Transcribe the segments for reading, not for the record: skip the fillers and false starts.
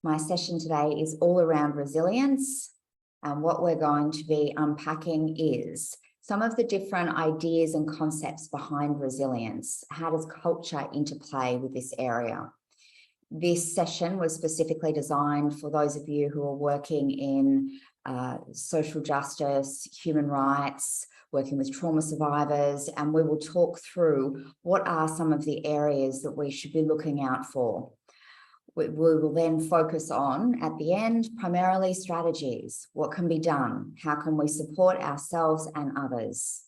My session today is all around resilience, and what we're going to be unpacking is some of the different ideas and concepts behind resilience. How does culture interplay with this area? This session was specifically designed for those of you who are working in social justice, human rights, working with trauma survivors, and we will talk through what are some of the areas that we should be looking out for. We will then focus on, at the end, primarily strategies. What can be done? How can we support ourselves and others?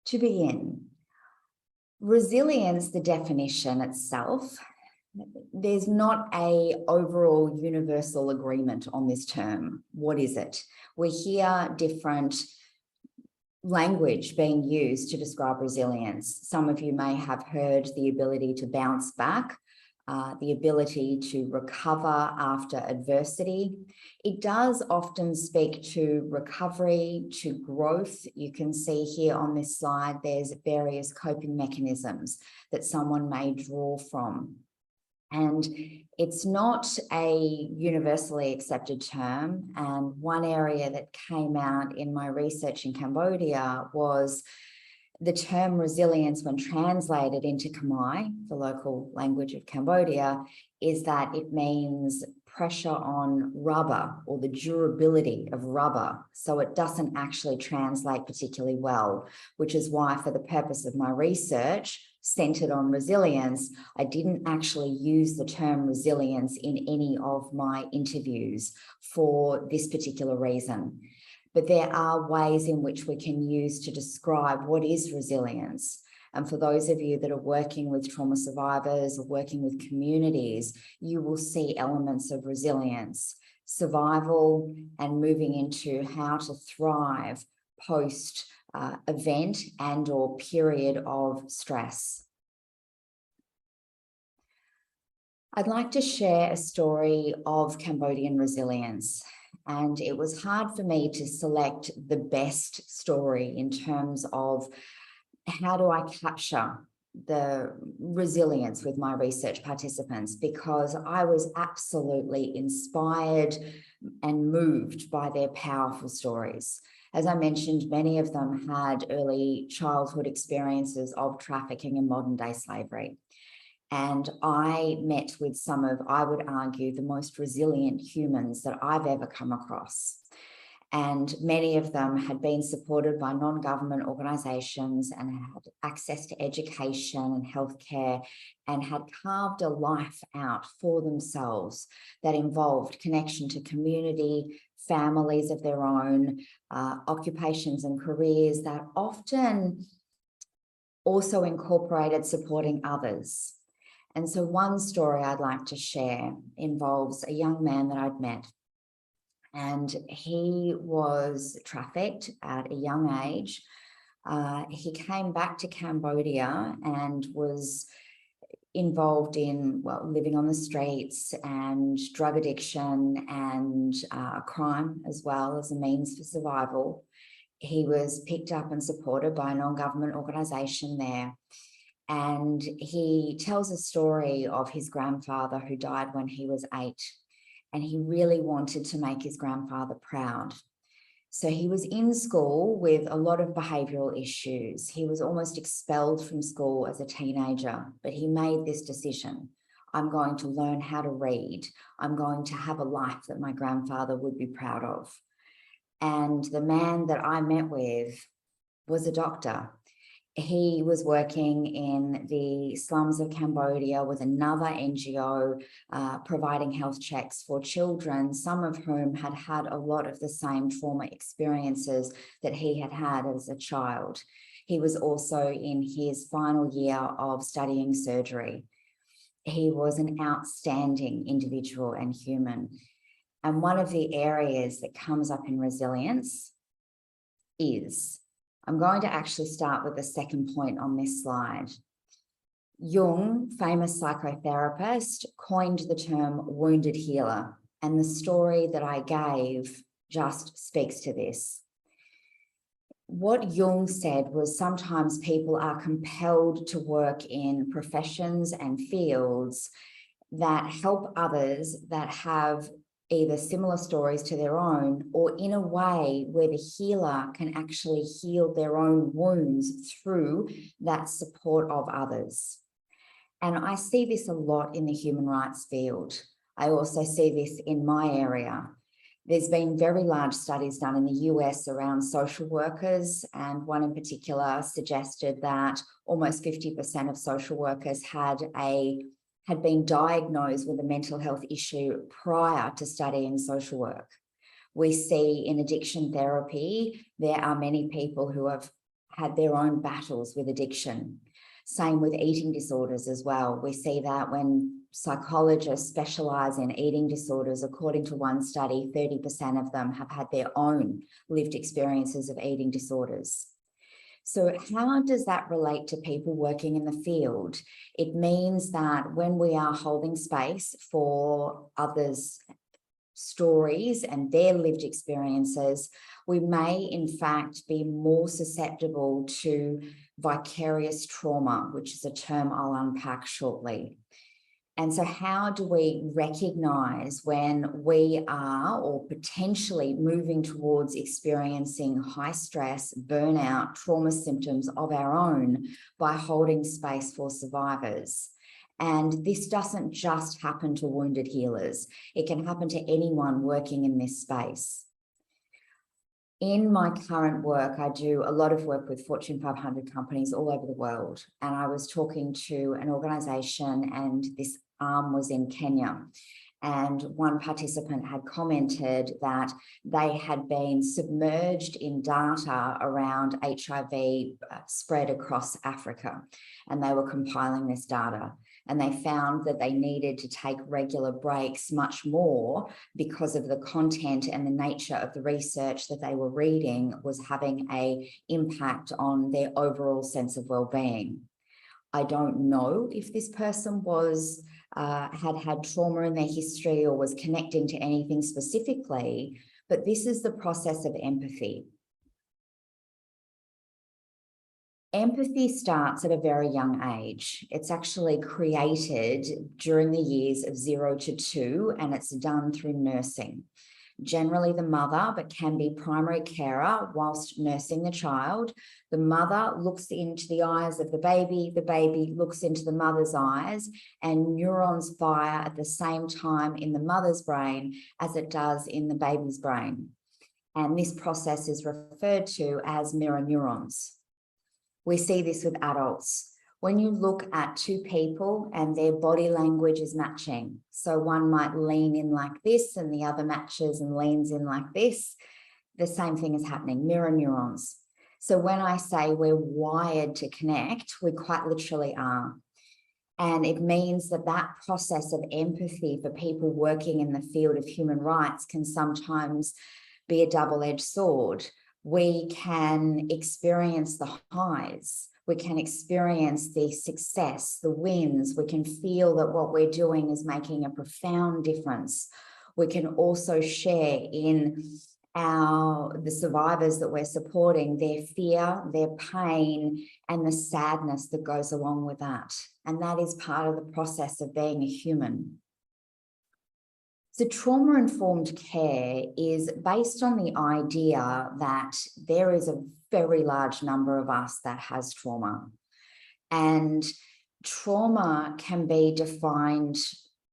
To begin, resilience, the definition itself, there's not an overall universal agreement on this term. What is it? We hear different language being used to describe resilience. Some of you may have heard the ability to bounce back, the ability to recover after adversity. It does often speak to recovery, to growth. You can see here on this slide, there's various coping mechanisms that someone may draw from. And it's not a universally accepted term. And one area that came out in my research in Cambodia was the term resilience, when translated into Khmer, the local language of Cambodia, is that it means pressure on rubber or the durability of rubber. So it doesn't actually translate particularly well, which is why, for the purpose of my research centered on resilience, I didn't actually use the term resilience in any of my interviews for this particular reason. But there are ways in which we can use to describe what is resilience. And for those of you that are working with trauma survivors or working with communities, you will see elements of resilience, survival, and moving into how to thrive post event and or period of stress. I'd like to share a story of Cambodian resilience. And it was hard for me to select the best story in terms of how do I capture the resilience with my research participants, because I was absolutely inspired and moved by their powerful stories. As I mentioned, many of them had early childhood experiences of trafficking and modern-day slavery. And I met with some of, I would argue, the most resilient humans that I've ever come across. And many of them had been supported by non-government organisations and had access to education and healthcare, and had carved a life out for themselves that involved connection to community, families of their own, occupations and careers that often also incorporated supporting others. And so one story I'd like to share involves a young man that I'd met. And he was trafficked at a young age. He came back to Cambodia and was involved in, well, living on the streets and drug addiction and crime as well as a means for survival. He was picked up and supported by a non-government organisation there. And he tells a story of his grandfather who died when he was 8. And he really wanted to make his grandfather proud. So he was in school with a lot of behavioural issues. He was almost expelled from school as a teenager, but he made this decision. I'm going to learn how to read. I'm going to have a life that my grandfather would be proud of. And the man that I met with was a doctor. He was working in the slums of Cambodia with another NGO, providing health checks for children, some of whom had had a lot of the same trauma experiences that he had had as a child. He was also in his final year of studying surgery. He was an outstanding individual and human. And one of the areas that comes up in resilience is, I'm going to actually start with the second point on this slide. Jung, famous psychotherapist, coined the term wounded healer, and the story that I gave just speaks to this. What Jung said was sometimes people are compelled to work in professions and fields that help others that have either similar stories to their own, or in a way where the healer can actually heal their own wounds through that support of others. And I see this a lot in the human rights field. I also see this in my area. There's been very large studies done in the US around social workers, and one in particular suggested that almost 50% of social workers had been diagnosed with a mental health issue prior to studying social work. We see in addiction therapy, there are many people who have had their own battles with addiction. Same with eating disorders as well. We see that when psychologists specialize in eating disorders, according to one study, 30% of them have had their own lived experiences of eating disorders. So how does that relate to people working in the field? It means that when we are holding space for others' stories and their lived experiences, we may in fact be more susceptible to vicarious trauma, which is a term I'll unpack shortly. And so how do we recognize when we are or potentially moving towards experiencing high stress, burnout, trauma symptoms of our own by holding space for survivors? And this doesn't just happen to wounded healers. It can happen to anyone working in this space. In my current work, I do a lot of work with Fortune 500 companies all over the world. And I was talking to an organization, and this arm was in Kenya. And one participant had commented that they had been submerged in data around HIV spread across Africa. And they were compiling this data. And they found that they needed to take regular breaks much more because of the content and the nature of the research that they were reading was having an impact on their overall sense of well-being. I don't know if this person was had trauma in their history or was connecting to anything specifically, but this is the process of empathy. Empathy starts at a very young age. It's actually created during the years of 0 to 2, and it's done through nursing. Generally the mother, but can be primary carer whilst nursing the child. The mother looks into the eyes of the baby looks into the mother's eyes, and neurons fire at the same time in the mother's brain as it does in the baby's brain. And this process is referred to as mirror neurons. We see this with adults. When you look at two people and their body language is matching, so one might lean in like this and the other matches and leans in like this, the same thing is happening, mirror neurons. So when I say we're wired to connect, we quite literally are. And it means that that process of empathy for people working in the field of human rights can sometimes be a double-edged sword. We can experience the highs, we can experience the success, the wins, we can feel that what we're doing is making a profound difference. We can also share in the survivors that we're supporting, their fear, their pain, and the sadness that goes along with that. And that is part of the process of being a human. So trauma-informed care is based on the idea that there is a very large number of us that has trauma. And trauma can be defined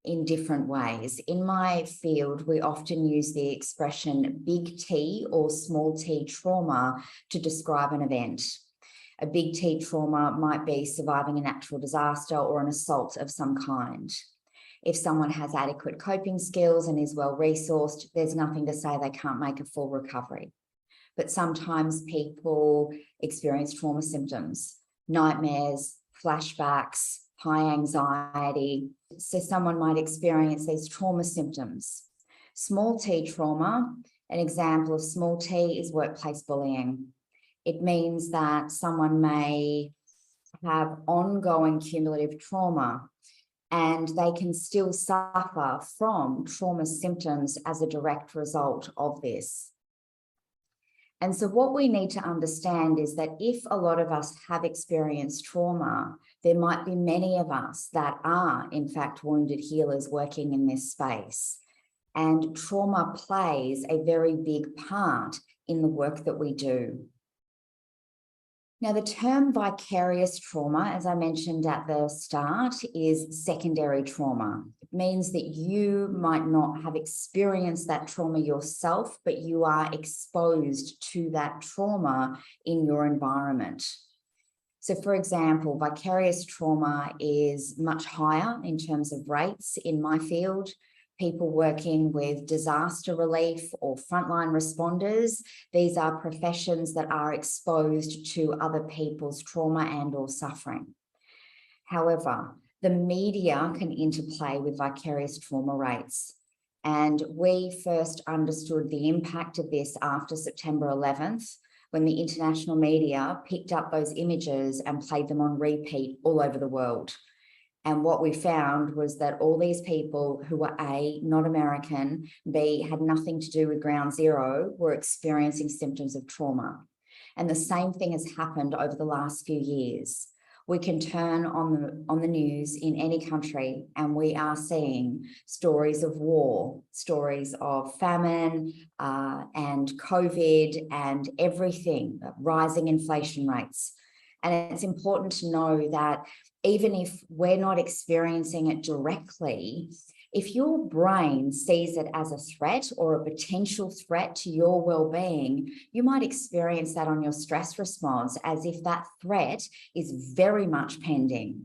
in different ways. In my field, we often use the expression big T or small t trauma to describe an event. A big T trauma might be surviving a natural disaster or an assault of some kind. If someone has adequate coping skills and is well-resourced, there's nothing to say they can't make a full recovery. But sometimes people experience trauma symptoms, nightmares, flashbacks, high anxiety. So someone might experience these trauma symptoms. Small t trauma, an example of small t is workplace bullying. It means that someone may have ongoing cumulative trauma, and they can still suffer from trauma symptoms as a direct result of this. And so what we need to understand is that if a lot of us have experienced trauma, there might be many of us that are, in fact, wounded healers working in this space. And trauma plays a very big part in the work that we do. Now, the term vicarious trauma, as I mentioned at the start, is secondary trauma. It means that you might not have experienced that trauma yourself, but you are exposed to that trauma in your environment. So, for example, vicarious trauma is much higher in terms of rates in my field. People working with disaster relief or frontline responders, these are professions that are exposed to other people's trauma and or suffering. However, the media can interplay with vicarious trauma rates. And we first understood the impact of this after September 11th, when the international media picked up those images and played them on repeat all over the world. And what we found was that all these people who were A, not American, B, had nothing to do with ground zero, were experiencing symptoms of trauma. And the same thing has happened over the last few years. We can turn on the news in any country and we are seeing stories of war, stories of famine and COVID and everything, rising inflation rates. And it's important to know that even if we're not experiencing it directly, if your brain sees it as a threat or a potential threat to your well-being, you might experience that on your stress response as if that threat is very much pending.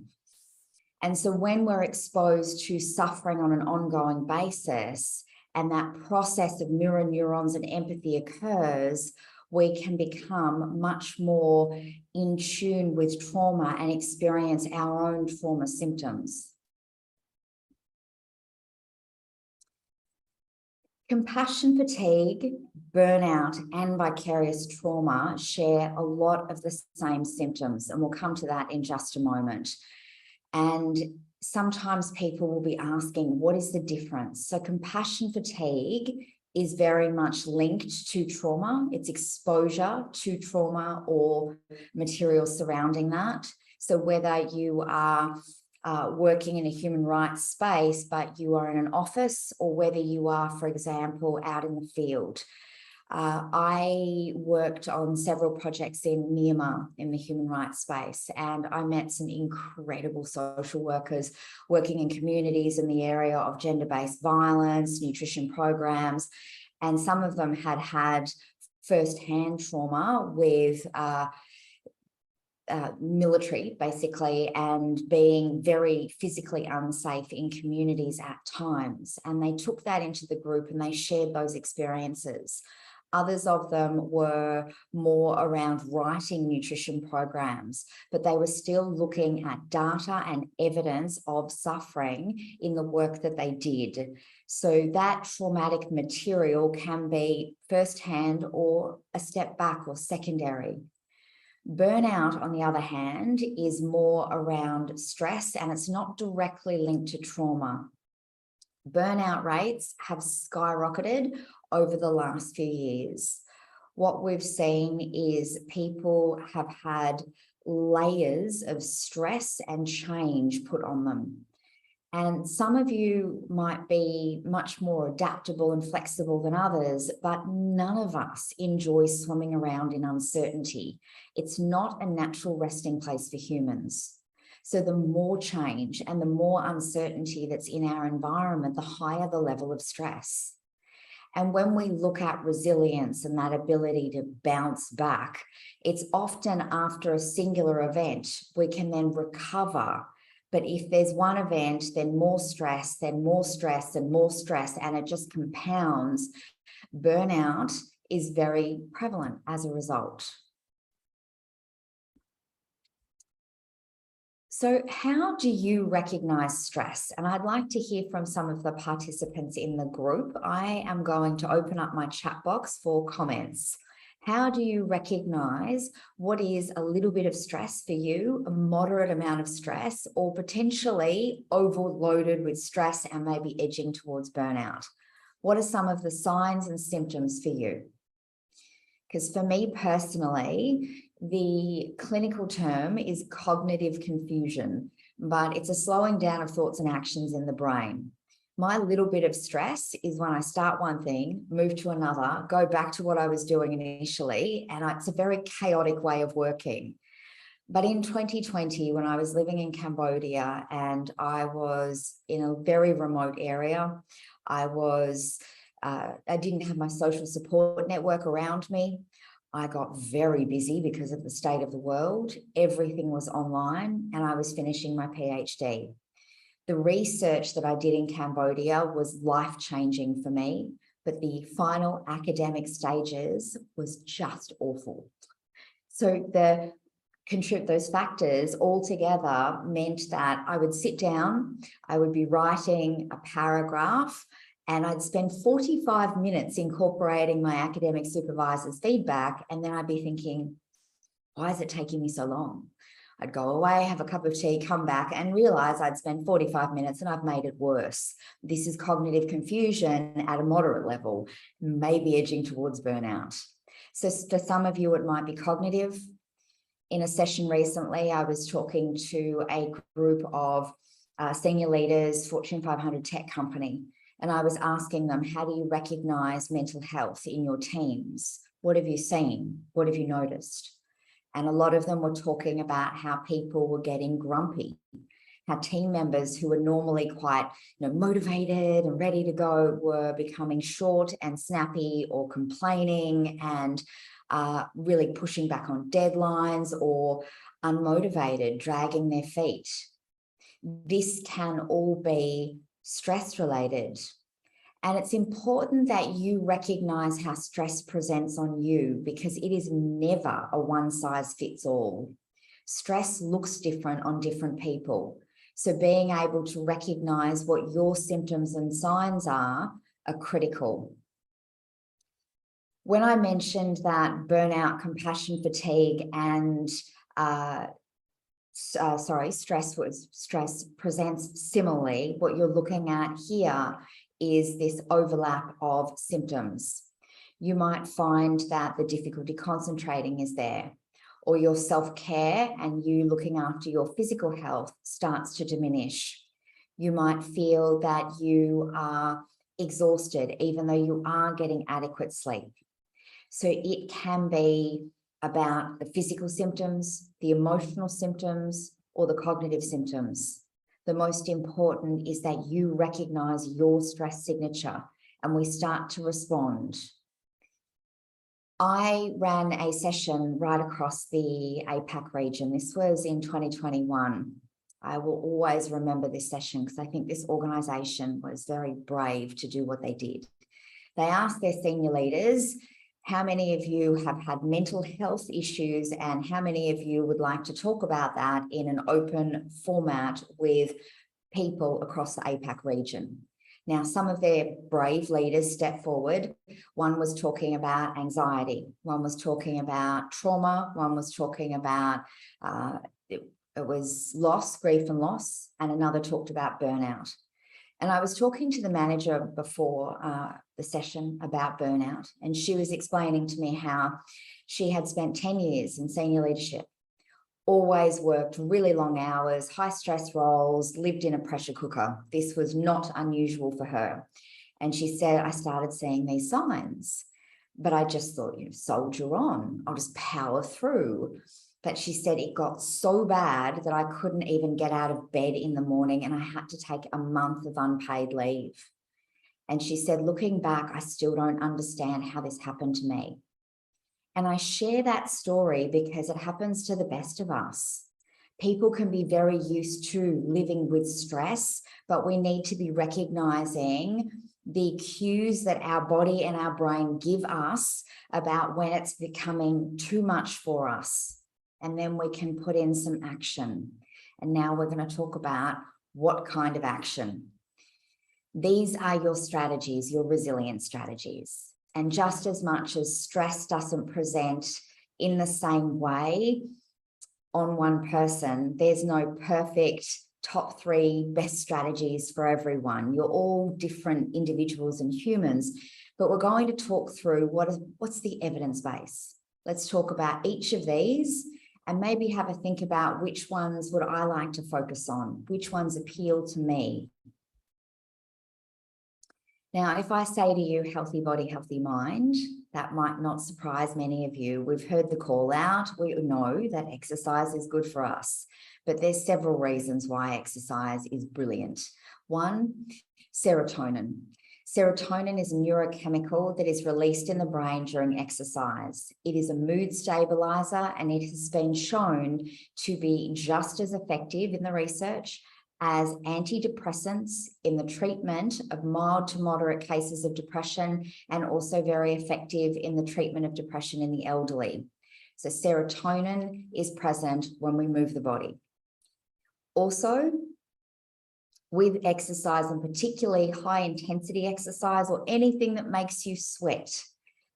And so when we're exposed to suffering on an ongoing basis, and that process of mirror neurons and empathy occurs, we can become much more in tune with trauma and experience our own trauma symptoms. Compassion fatigue, burnout, and vicarious trauma share a lot of the same symptoms, and we'll come to that in just a moment. And sometimes people will be asking, what is the difference? So compassion fatigue is very much linked to trauma. It's exposure to trauma or material surrounding that. So whether you are working in a human rights space, but you are in an office, or whether you are, for example, out in the field. I worked on several projects in Myanmar in the human rights space, and I met some incredible social workers working in communities in the area of gender-based violence, nutrition programs, and some of them had had first-hand trauma with military, basically, and being very physically unsafe in communities at times. And they took that into the group and they shared those experiences. Others of them were more around writing nutrition programs, but they were still looking at data and evidence of suffering in the work that they did. So that traumatic material can be firsthand or a step back or secondary. Burnout, on the other hand, is more around stress, and it's not directly linked to trauma. Burnout rates have skyrocketed over the last few years. What we've seen is people have had layers of stress and change put on them. And some of you might be much more adaptable and flexible than others, but none of us enjoy swimming around in uncertainty. It's not a natural resting place for humans. So the more change and the more uncertainty that's in our environment, the higher the level of stress. And when we look at resilience and that ability to bounce back, it's often after a singular event, we can then recover. But if there's one event, then more stress, then more stress, and more stress, and it just compounds. Burnout is very prevalent as a result. So how do you recognize stress? And I'd like to hear from some of the participants in the group. I am going to open up my chat box for comments. How do you recognize what is a little bit of stress for you, a moderate amount of stress, or potentially overloaded with stress and maybe edging towards burnout? What are some of the signs and symptoms for you? because for me personally, the clinical term is cognitive confusion, but it's a slowing down of thoughts and actions in the brain. My little bit of stress is when I start one thing, move to another, go back to what I was doing initially, and it's a very chaotic way of working. But in 2020, when I was living in Cambodia and I was in a very remote area, I didn't have my social support network around me. I got very busy because of the state of the world. Everything was online and I was finishing my PhD. The research that I did in Cambodia was life-changing for me, but the final academic stages was just awful. So those factors all together meant that I would sit down, I would be writing a paragraph, and I'd spend 45 minutes incorporating my academic supervisor's feedback, and then I'd be thinking, why is it taking me so long? I'd go away, have a cup of tea, come back and realize I'd spend 45 minutes and I've made it worse. This is cognitive confusion at a moderate level, maybe edging towards burnout. So for some of you, it might be cognitive. In a session recently, I was talking to a group of senior leaders, Fortune 500 tech company, and I was asking them, how do you recognize mental health in your teams? What have you seen? What have you noticed? And a lot of them were talking about how people were getting grumpy, how team members who were normally quite motivated and ready to go were becoming short and snappy or complaining and really pushing back on deadlines or unmotivated, dragging their feet. This can all be stress related. And it's important that you recognize how stress presents on you, because it is never a one size fits all. Stress looks different on different people. So being able to recognize what your symptoms and signs are critical. When I mentioned that burnout, compassion, fatigue, and stress presents similarly, what you're looking at here is this overlap of symptoms. You might find that the difficulty concentrating is there, or your self-care and you looking after your physical health starts to diminish. You might feel that you are exhausted, even though you are getting adequate sleep. So it can be about the physical symptoms, the emotional symptoms, or the cognitive symptoms. The most important is that you recognize your stress signature and we start to respond. I ran a session right across the APAC region. This was in 2021. I will always remember this session because I think this organization was very brave to do what they did. They asked their senior leaders, how many of you have had mental health issues and how many of you would like to talk about that in an open format with people across the APAC region? Now, some of their brave leaders stepped forward. One was talking about anxiety. One was talking about trauma. One was talking about, it was loss, grief and loss. And another talked about burnout. And I was talking to the manager before the session about burnout, and she was explaining to me how she had spent 10 years in senior leadership, always worked really long hours, high stress roles, lived in a pressure cooker. This was not unusual for her. And she said, I started seeing these signs, but I just thought, soldier on, I'll just power through. But she said it got so bad that I couldn't even get out of bed in the morning and I had to take a month of unpaid leave. And she said, looking back, I still don't understand how this happened to me. And I share that story because it happens to the best of us. People can be very used to living with stress, but we need to be recognizing the cues that our body and our brain give us about when it's becoming too much for us. And then we can put in some action. And now we're going to talk about what kind of action. These are your strategies, your resilience strategies. And just as much as stress doesn't present in the same way on one person, there's no perfect top 3 best strategies for everyone. You're all different individuals and humans, but we're going to talk through what's the evidence base. Let's talk about each of these and maybe have a think about which ones would I like to focus on, which ones appeal to me. Now, if I say to you, healthy body, healthy mind, that might not surprise many of you. We've heard the call out. We know that exercise is good for us, but there's several reasons why exercise is brilliant. One, serotonin. Serotonin is a neurochemical that is released in the brain during exercise. It is a mood stabilizer, and it has been shown to be just as effective in the research as antidepressants in the treatment of mild to moderate cases of depression, and also very effective in the treatment of depression in the elderly. So serotonin is present when we move the body. Also, with exercise, and particularly high intensity exercise or anything that makes you sweat,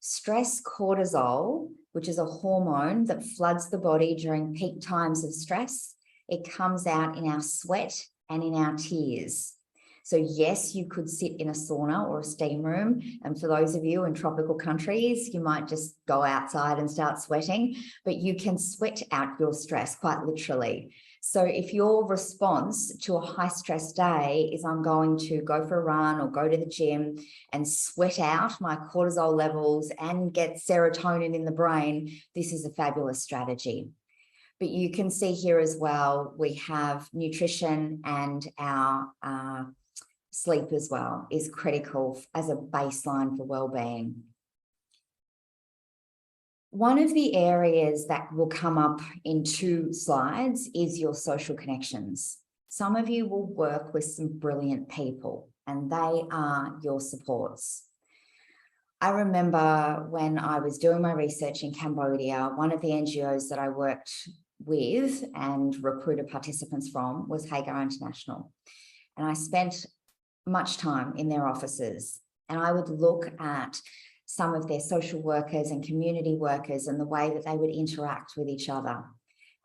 stress cortisol, which is a hormone that floods the body during peak times of stress, it comes out in our sweat and in our tears. So yes, you could sit in a sauna or a steam room. And for those of you in tropical countries, you might just go outside and start sweating, but you can sweat out your stress quite literally. So if your response to a high stress day is I'm going to go for a run or go to the gym and sweat out my cortisol levels and get serotonin in the brain, this is a fabulous strategy. But you can see here as well, we have nutrition, and our sleep as well is critical as a baseline for well-being. One of the areas that will come up in 2 slides is your social connections. Some of you will work with some brilliant people, and they are your supports. I remember when I was doing my research in Cambodia, one of the NGOs that I worked with and recruited participants from was Hagar International. And I spent much time in their offices, and I would look at some of their social workers and community workers and the way that they would interact with each other.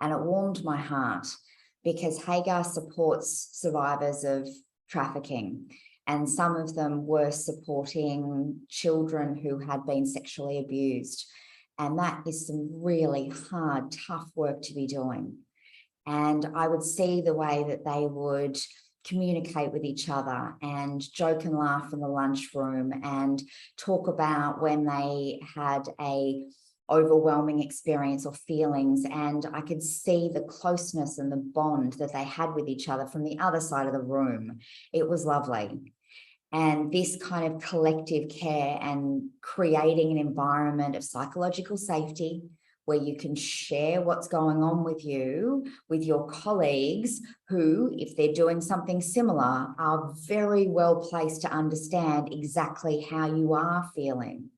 And it warmed my heart, because Hagar supports survivors of trafficking, and some of them were supporting children who had been sexually abused. And that is some really hard, tough work to be doing. And I would see the way that they would communicate with each other and joke and laugh in the lunchroom and talk about when they had a overwhelming experience or feelings. And I could see the closeness and the bond that they had with each other from the other side of the room. It was lovely. And this kind of collective care and creating an environment of psychological safety where you can share what's going on with you, with your colleagues who, if they're doing something similar, are very well placed to understand exactly how you are feeling.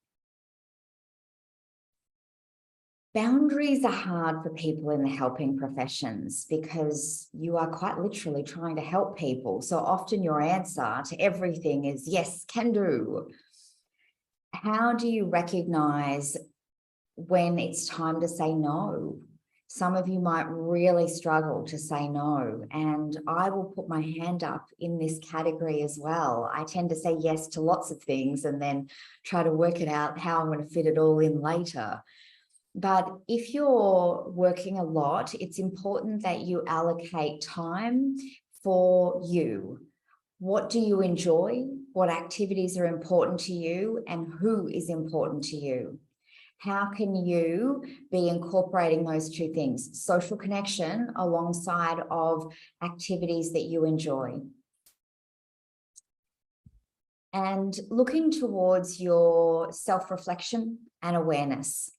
Boundaries are hard for people in the helping professions, because you are quite literally trying to help people. So often your answer to everything is yes, can do. How do you recognize when it's time to say no? Some of you might really struggle to say no, and I will put my hand up in this category as well. I tend to say yes to lots of things and then try to work it out how I'm going to fit it all in later. But if you're working a lot, it's important that you allocate time for you. What do you enjoy? What activities are important to you? And who is important to you? How can you be incorporating those 2 things, social connection alongside of activities that you enjoy? And looking towards your self-reflection and awareness.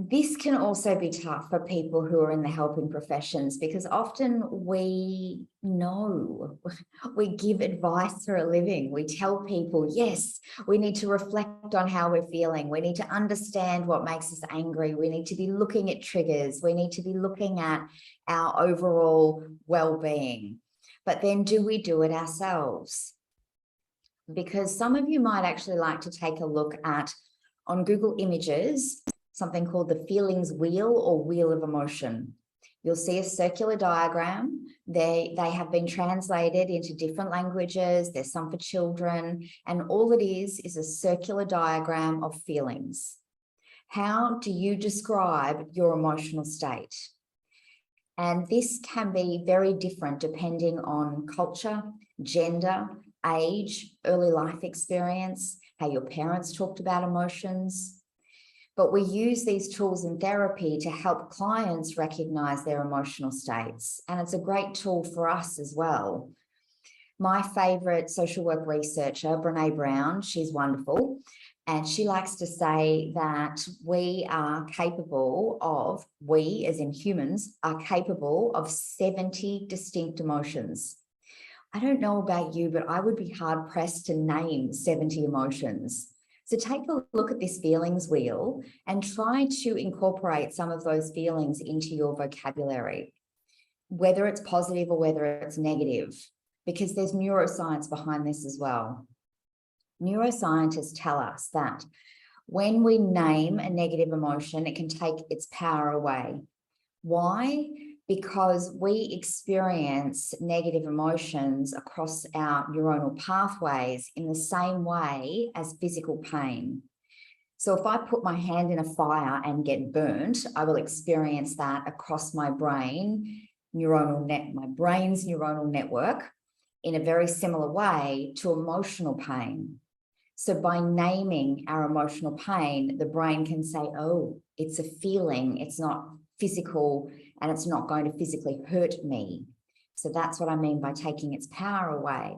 This can also be tough for people who are in the helping professions, because often we know, we give advice for a living. We tell people, yes, we need to reflect on how we're feeling. We need to understand what makes us angry. We need to be looking at triggers. We need to be looking at our overall well-being. But then do we do it ourselves? Because some of you might actually like to take a look at, on Google Images, something called the feelings wheel or wheel of emotion. You'll see a circular diagram. They have been translated into different languages. There's some for children, and all it is a circular diagram of feelings. How do you describe your emotional state? And this can be very different depending on culture, gender, age, early life experience, how your parents talked about emotions. But we use these tools in therapy to help clients recognize their emotional states. And it's a great tool for us as well. My favorite social work researcher, Brené Brown, she's wonderful. And she likes to say that we as in humans, are capable of 70 distinct emotions. I don't know about you, but I would be hard pressed to name 70 emotions. So take a look at this feelings wheel and try to incorporate some of those feelings into your vocabulary, whether it's positive or whether it's negative, because there's neuroscience behind this as well. Neuroscientists tell us that when we name a negative emotion, it can take its power away. Why? Because we experience negative emotions across our neuronal pathways in the same way as physical pain. So if I put my hand in a fire and get burnt, I will experience that across my brain's neuronal network in a very similar way to emotional pain. So by naming our emotional pain, the brain can say, oh, it's a feeling, it's not physical, and it's not going to physically hurt me. So that's what I mean by taking its power away.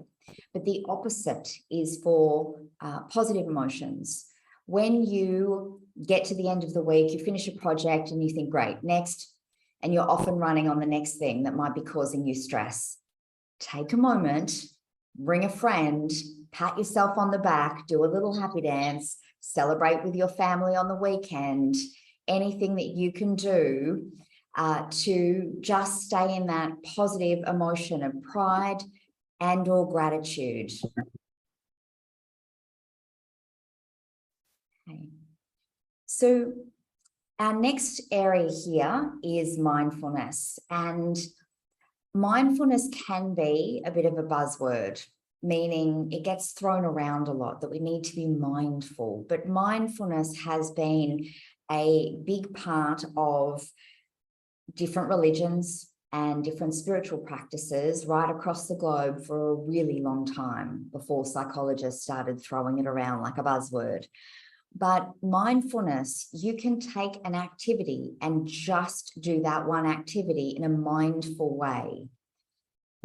But the opposite is for positive emotions. When you get to the end of the week, you finish a project and you think, great, next, and you're off and running on the next thing that might be causing you stress. Take a moment, bring a friend, pat yourself on the back, do a little happy dance, celebrate with your family on the weekend, anything that you can do to just stay in that positive emotion of pride and or gratitude. Okay. So our next area here is mindfulness, and mindfulness can be a bit of a buzzword, meaning it gets thrown around a lot, that we need to be mindful. But mindfulness has been a big part of different religions and different spiritual practices right across the globe for a really long time before psychologists started throwing it around like a buzzword. But mindfulness, you can take an activity and just do that one activity in a mindful way.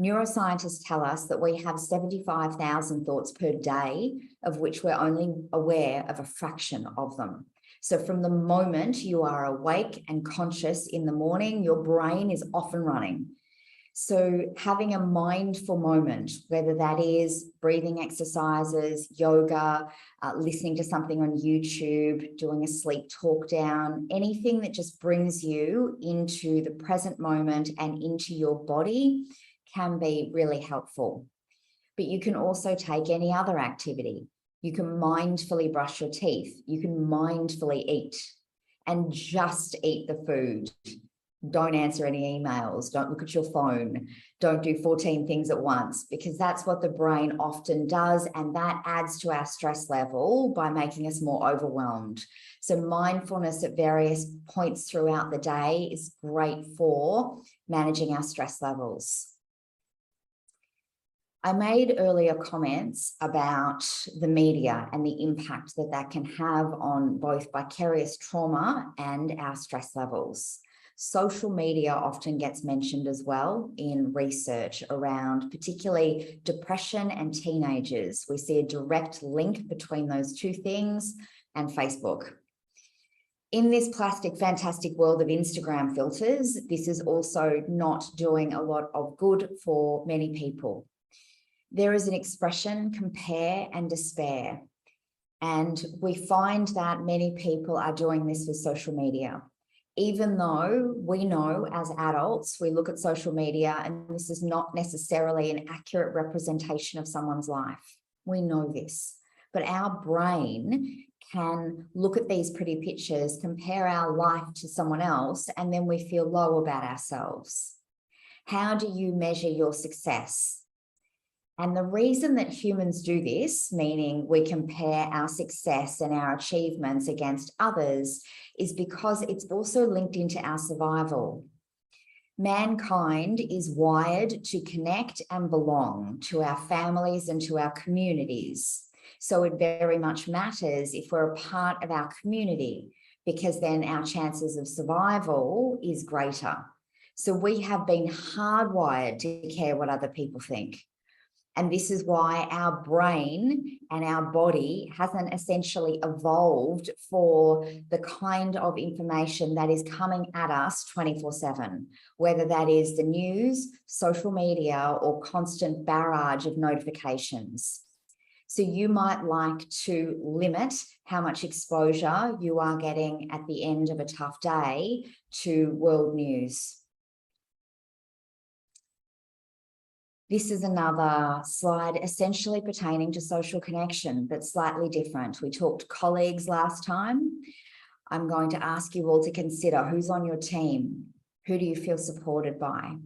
Neuroscientists tell us that we have 75,000 thoughts per day, of which we're only aware of a fraction of them. So from the moment you are awake and conscious in the morning, your brain is off and running. So having a mindful moment, whether that is breathing exercises, yoga, listening to something on YouTube, doing a sleep talk down, anything that just brings you into the present moment and into your body can be really helpful. But you can also take any other activity. You can mindfully brush your teeth. You can mindfully eat and just eat the food. Don't answer any emails. Don't look at your phone. Don't do 14 things at once, because that's what the brain often does. And that adds to our stress level by making us more overwhelmed. So mindfulness at various points throughout the day is great for managing our stress levels. I made earlier comments about the media and the impact that that can have on both vicarious trauma and our stress levels. Social media often gets mentioned as well in research around particularly depression and teenagers. We see a direct link between those two things and Facebook. In this fantastic world of Instagram filters, this is also not doing a lot of good for many people. There is an expression, compare and despair. And we find that many people are doing this with social media. Even though we know as adults, we look at social media and this is not necessarily an accurate representation of someone's life. We know this, but our brain can look at these pretty pictures, compare our life to someone else, and then we feel low about ourselves. How do you measure your success? And the reason that humans do this, meaning we compare our success and our achievements against others, is because it's also linked into our survival. Mankind is wired to connect and belong to our families and to our communities. So it very much matters if we're a part of our community, because then our chances of survival is greater. So we have been hardwired to care what other people think. And this is why our brain and our body hasn't essentially evolved for the kind of information that is coming at us 24/7, whether that is the news, social media, or constant barrage of notifications. So you might like to limit how much exposure you are getting at the end of a tough day to world news. This is another slide essentially pertaining to social connection, but slightly different. We talked colleagues last time. I'm going to ask you all to consider who's on your team. Who do you feel supported by?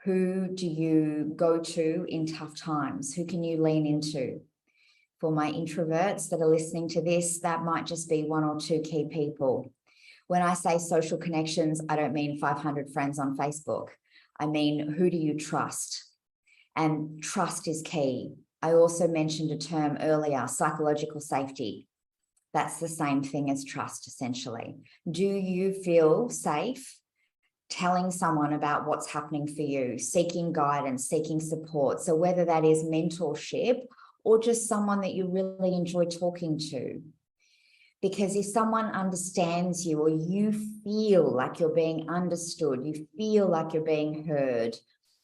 Who do you go to in tough times? Who can you lean into? For my introverts that are listening to this, that might just be one or two key people. When I say social connections, I don't mean 500 friends on Facebook. I mean, who do you trust? And trust is key. I also mentioned a term earlier, psychological safety. That's the same thing as trust, essentially. Do you feel safe telling someone about what's happening for you, seeking guidance, seeking support? So whether that is mentorship or just someone that you really enjoy talking to. Because if someone understands you, or you feel like you're being understood, you feel like you're being heard,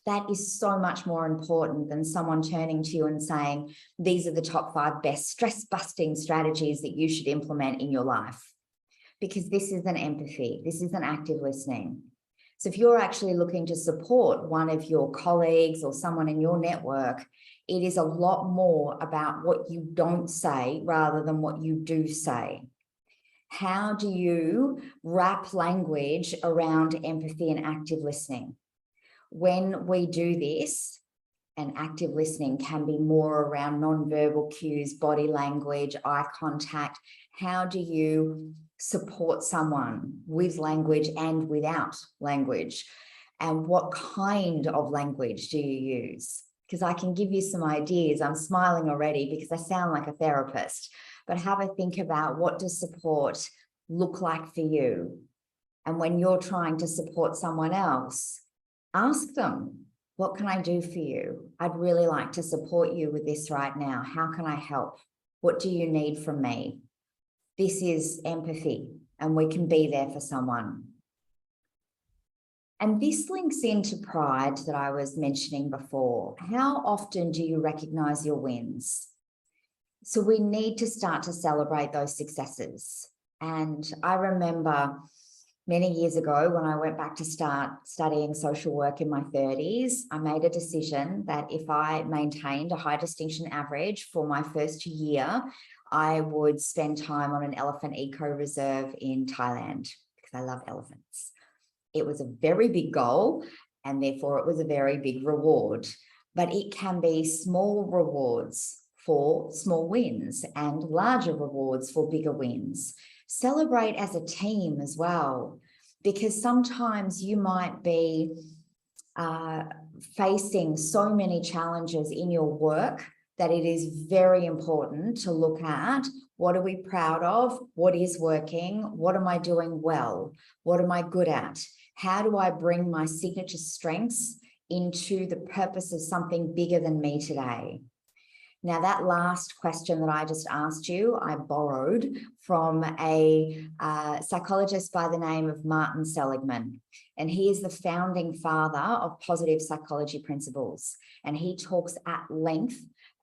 that is so much more important than someone turning to you and saying, these are the top 5 best stress-busting strategies that you should implement in your life. Because this isn't empathy, this isn't active listening. So if you're actually looking to support one of your colleagues or someone in your network, it is a lot more about what you don't say rather than what you do say. How do you wrap language around empathy and active listening? When we do this, and active listening can be more around nonverbal cues, body language, eye contact, how do you support someone with language and without language? And what kind of language do you use? Because I can give you some ideas. I'm smiling already because I sound like a therapist, but have a think about, what does support look like for you? And when you're trying to support someone else, ask them, what can I do for you? I'd really like to support you with this right now. How can I help? What do you need from me? This is empathy, and we can be there for someone. And this links into pride that I was mentioning before. How often do you recognize your wins? So we need to start to celebrate those successes. And I remember many years ago, when I went back to start studying social work in my 30s, I made a decision that if I maintained a high distinction average for my first year, I would spend time on an elephant eco reserve in Thailand, because I love elephants. It was a very big goal, and therefore it was a very big reward. But it can be small rewards for small wins and larger rewards for bigger wins. Celebrate as a team as well, because sometimes you might be facing so many challenges in your work that it is very important to look at, what are we proud of? What is working? What am I doing well? What am I good at? How do I bring my signature strengths into the purpose of something bigger than me today? Now, that last question that I just asked you, I borrowed from a psychologist by the name of Martin Seligman. And he is the founding father of positive psychology principles. And he talks at length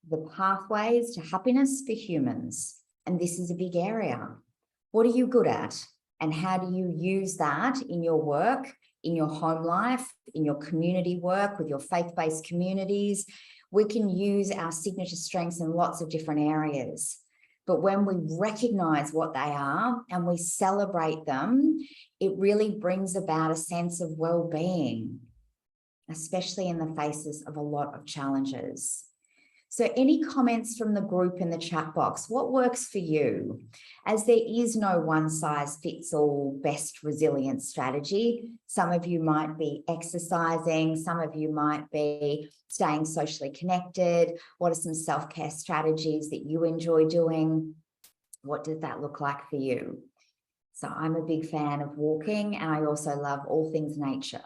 the pathways to happiness for humans. And this is a big area. What are you good at? And how do you use that in your work, in your home life, in your community work, with your faith-based communities? We can use our signature strengths in lots of different areas. But when we recognize what they are and we celebrate them, it really brings about a sense of well-being, especially in the faces of a lot of challenges. So any comments from the group in the chat box? What works for you? As there is no one size fits all best resilience strategy, some of you might be exercising, some of you might be staying socially connected. What are some self-care strategies that you enjoy doing? What does that look like for you? So I'm a big fan of walking, and I also love all things nature.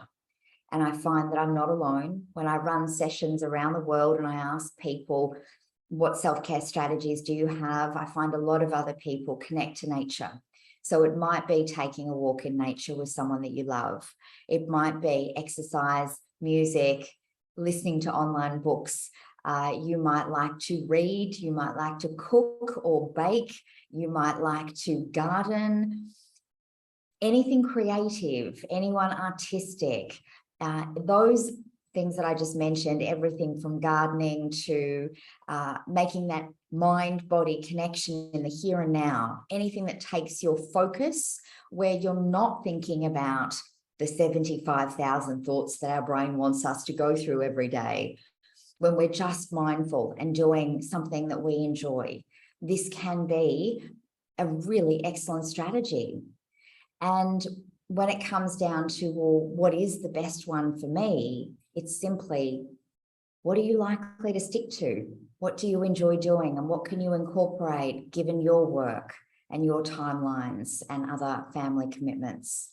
And I find that I'm not alone. When I run sessions around the world and I ask people, what self-care strategies do you have? I find a lot of other people connect to nature. So it might be taking a walk in nature with someone that you love. It might be exercise, music, listening to online books. You might like to read, you might like to cook or bake, you might like to garden, anything creative, anyone artistic. Those things that I just mentioned, everything from gardening to making that mind-body connection in the here and now, anything that takes your focus where you're not thinking about the 75,000 thoughts that our brain wants us to go through every day, when we're just mindful and doing something that we enjoy. This can be a really excellent strategy. And when it comes down to, well, what is the best one for me? It's simply, what are you likely to stick to? What do you enjoy doing? And what can you incorporate given your work and your timelines and other family commitments?